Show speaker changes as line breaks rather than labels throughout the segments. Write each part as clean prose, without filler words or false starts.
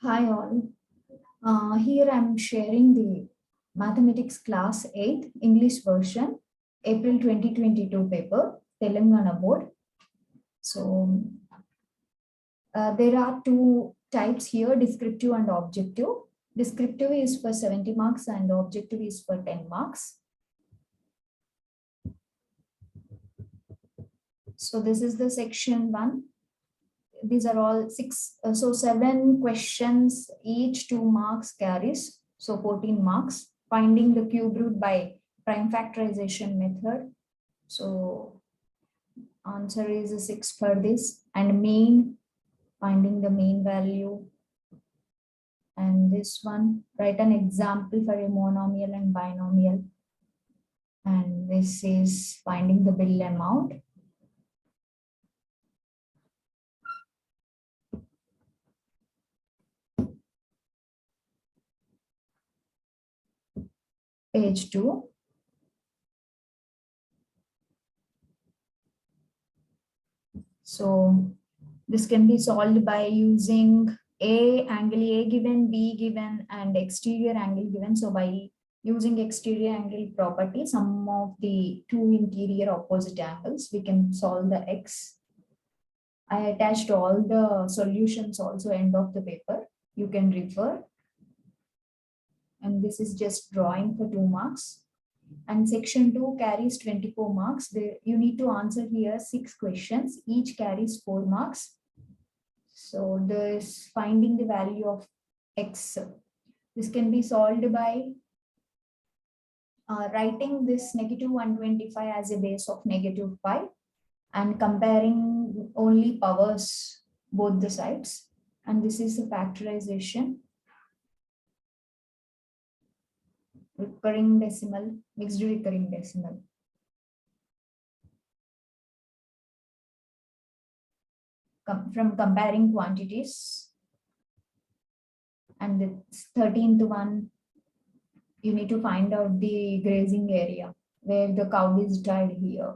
Hi all. Here I'm sharing the Mathematics Class 8 English version, April 2022 paper, Telangana Board. So there are two types here, descriptive and objective. Descriptive is for 70 marks and objective is for 10 marks. So this is the section 1. These are all so 7 questions, each 2 marks carries, so 14 marks. Finding the cube root by prime factorization method. So answer is 6 for this, and mean, finding the mean value. And this one, write an example for a monomial and binomial. And this is finding the bill amount. Page 2. So this can be solved by using angle A given, B given, and exterior angle given. So by using exterior angle property, sum of the two interior opposite angles, we can solve the X. I attached all the solutions also end of the paper. You can refer. And this is just drawing for 2 marks. And section 2 carries 24 marks. You need to answer here 6 questions. Each carries 4 marks. So this finding the value of X. This can be solved by writing this negative 125 as a base of negative 5 and comparing only powers both the sides. And this is the factorization. Recurring decimal, mixed recurring decimal. From comparing quantities. And the 13th one, you need to find out the grazing area where the cow is tied here.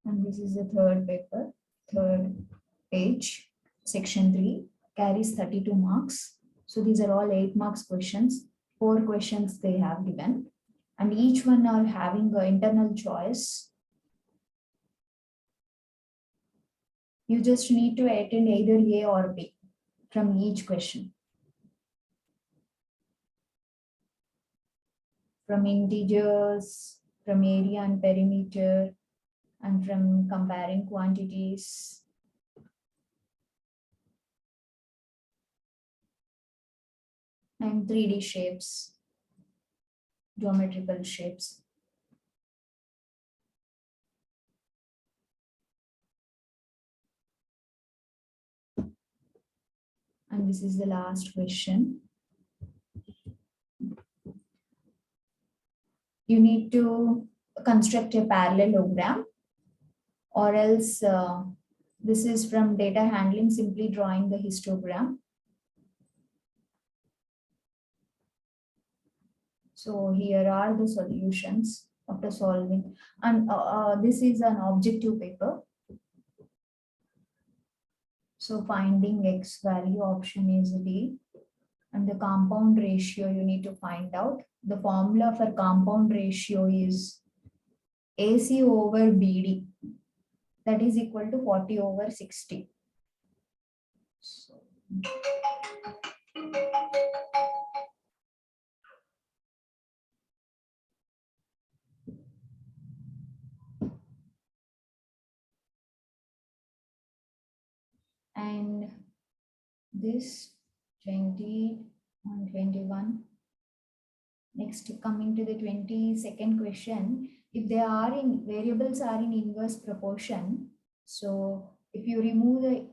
And this is the third paper, third page, section 3, carries 32 marks. So these are all 8 marks questions. 4 questions they have given. And each one are having an internal choice. You just need to attend either A or B from each question. From integers, from area and perimeter, and from comparing quantities. And 3D shapes, geometrical shapes. And this is the last question. You need to construct a parallelogram, or else this is from data handling, simply drawing the histogram. So here are the solutions after solving. And this is an objective paper. So finding X value, option is D. And the compound ratio you need to find out. The formula for compound ratio is AC over BD. That is equal to 40 over 60. So, and this 20 and 21. Next, coming to the 22nd question, if they are in variables are in inverse proportion, so if you remove the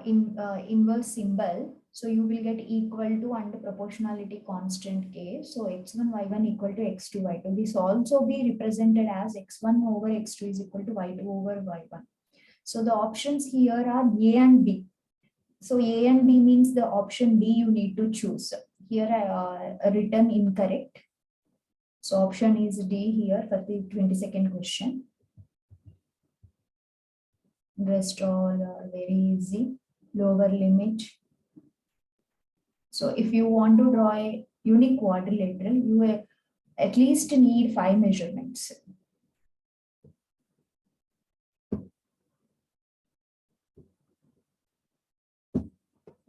inverse symbol, so you will get equal to and proportionality constant k. So x1 y1 equal to x2 y2. This also be represented as x1 over x2 is equal to y2 over y1. So the options here are A and B. So A and B means the option D you need to choose. Here I written incorrect. So option is D here for the 22nd question. Rest all are very easy. Lower limit. So if you want to draw a unique quadrilateral, you at least need 5 measurements.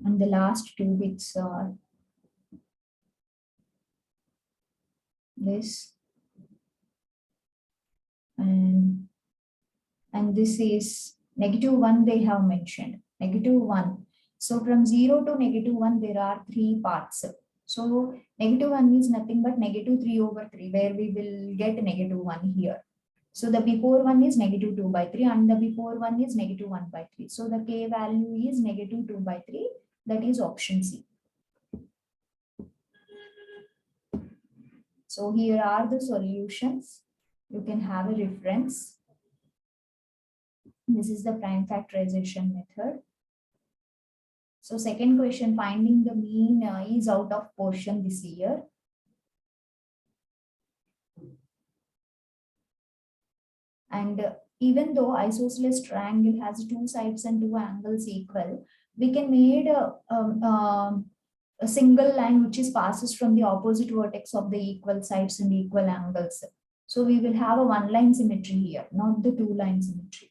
And the last 2 bits are this and this is -1 they have mentioned, -1. So from 0 to -1 there are 3 parts. So -1 is nothing but -3/3, where we will get -1 here. So the before one is -2/3 and the before one is -1/3. So the k value is -2/3. That is option C. So here are the solutions. You can have a reference. This is the prime factorization method. So second question, finding the mean is out of portion this year. And even though isosceles triangle has 2 sides and 2 angles equal, we can make a single line which is passes from the opposite vertex of the equal sides and equal angles. So we will have a 1-line symmetry here, not the 2-line symmetry.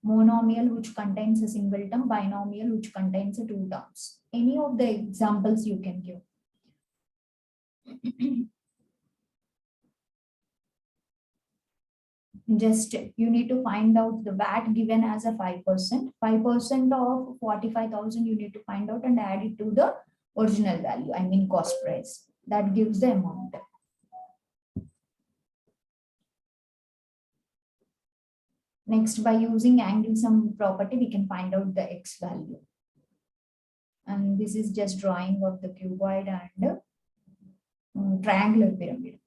Monomial which contains a single term, binomial which contains a 2 terms. Any of the examples you can give. Just you need to find out the VAT given as a 5%. 5% of 45,000 you need to find out and add it to the original value, I mean cost price. That gives the amount. Next, by using angle sum property, we can find out the x value. And this is just drawing of the cuboid and triangular pyramid.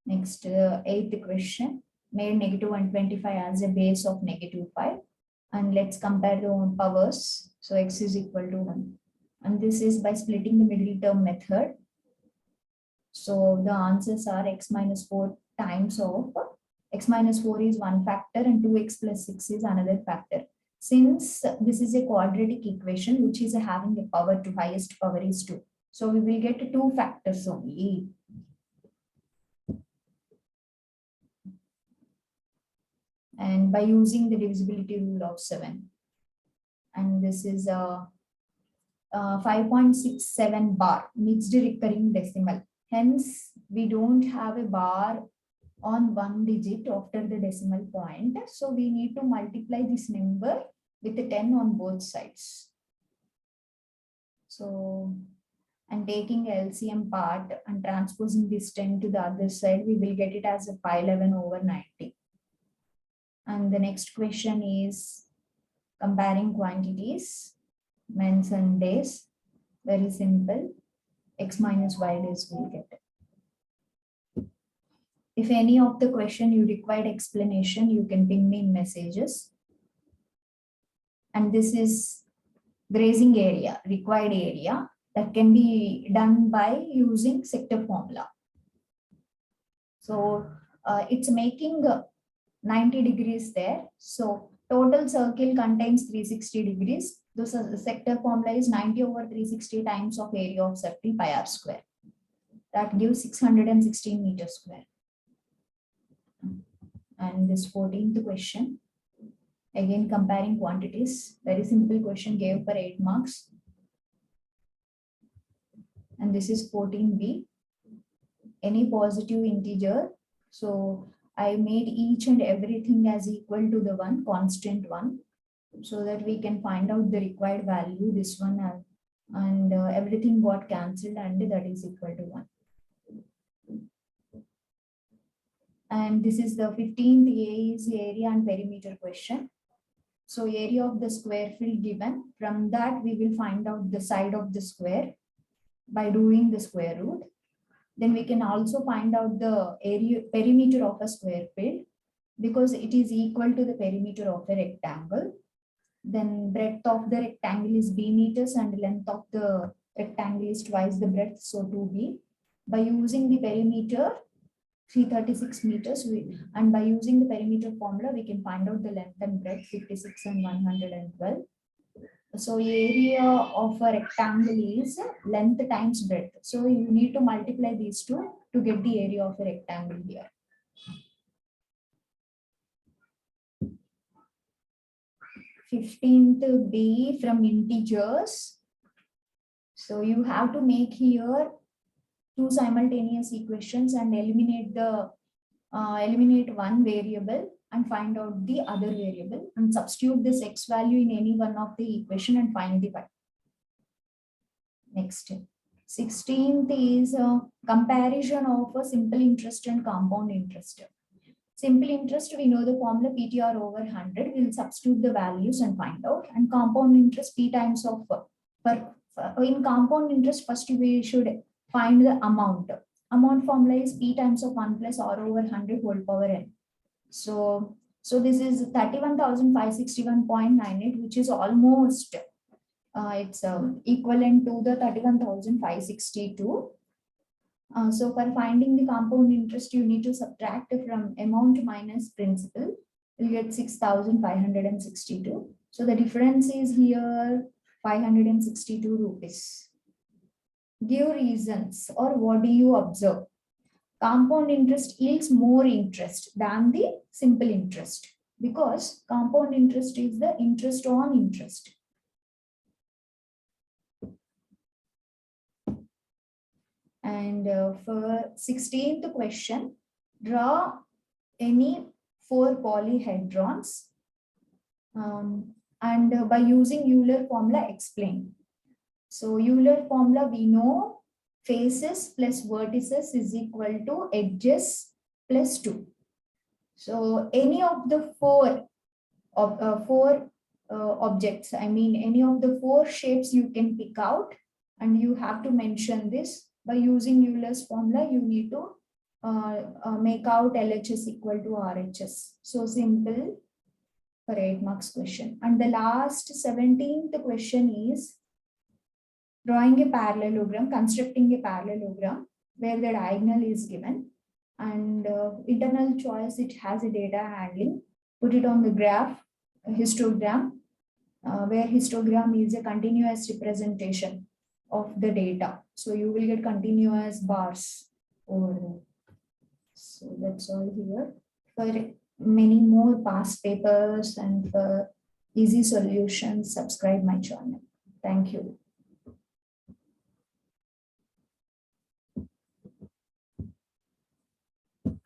Next, 8th question, made -125 as a base of -5. And let's compare the powers. So x is equal to 1. And this is by splitting the middle term method. So the answers are x minus 4 times of x minus 4 is one factor and 2x plus 6 is another factor. Since this is a quadratic equation which is having a power to highest power is 2. So we will get 2 factors only. And by using the divisibility rule of 7. And this is a 5.67 bar, mixed recurring decimal. Hence, we don't have a bar on 1 digit after the decimal point. So we need to multiply this number with a 10 on both sides. So, and taking LCM part and transposing this 10 to the other side, we will get it as a 511/90. And the next question is comparing quantities, months and days. Very simple. X minus Y days will get. If any of the question you required explanation, you can ping me in messages. And this is grazing area, required area that can be done by using sector formula. So it's making 90 degrees there. So total circle contains 360 degrees. The sector formula is 90/360 times of area of circle pi r square. That gives 616 meters square. And this 14th question, again comparing quantities. Very simple question, gave for 8 marks. And this is 14b. Any positive integer. So I made each and everything as equal to the one constant one, so that we can find out the required value, this one, and everything got cancelled and that is equal to 1. And this is the 15th A is area and perimeter question. So area of the square field given, from that we will find out the side of the square by doing the square root. Then we can also find out the area perimeter of a square field because it is equal to the perimeter of a rectangle. Then breadth of the rectangle is b meters and length of the rectangle is twice the breadth, so 2b. by using the perimeter 336 meters, and by using the perimeter formula, we can find out the length and breadth 56 and 112. So area of a rectangle is length times breadth. So you need to multiply these two to get the area of a rectangle here. 15th B from integers. So you have to make here two simultaneous equations and eliminate one variable and find out the other variable and substitute this x value in any one of the equation and find the y. Next, 16th is a comparison of a simple interest and compound interest. Simple interest, we know the formula PTR over 100. We'll substitute the values and find out. And compound interest, P times of in compound interest, first we should find the amount. Amount formula is P times of 1 plus R over 100 whole power n. So this is 31,561.98, which is almost it's equivalent to the 31,562. So for finding the compound interest, you need to subtract from amount minus principal. You get 6,562. So the difference is here 562 rupees. Give reasons, or what do you observe? Compound interest yields more interest than the simple interest because compound interest is the interest on interest. And for 16th question, draw any 4 polyhedrons and by using Euler formula explain. So Euler formula, we know faces plus vertices is equal to edges plus 2. So any of the four objects, I mean any of the 4 shapes you can pick out, and you have to mention this. By using Euler's formula, you need to make out LHS equal to RHS. So simple for 8 marks question. And the last 17th question is drawing a parallelogram, constructing a parallelogram where the diagonal is given, and internal choice, it has a data handling. Put it on the graph, a histogram, where histogram is a continuous representation of the data. So you will get continuous bars over there. So that's all here. For many more past papers and for easy solutions, subscribe my channel. Thank you.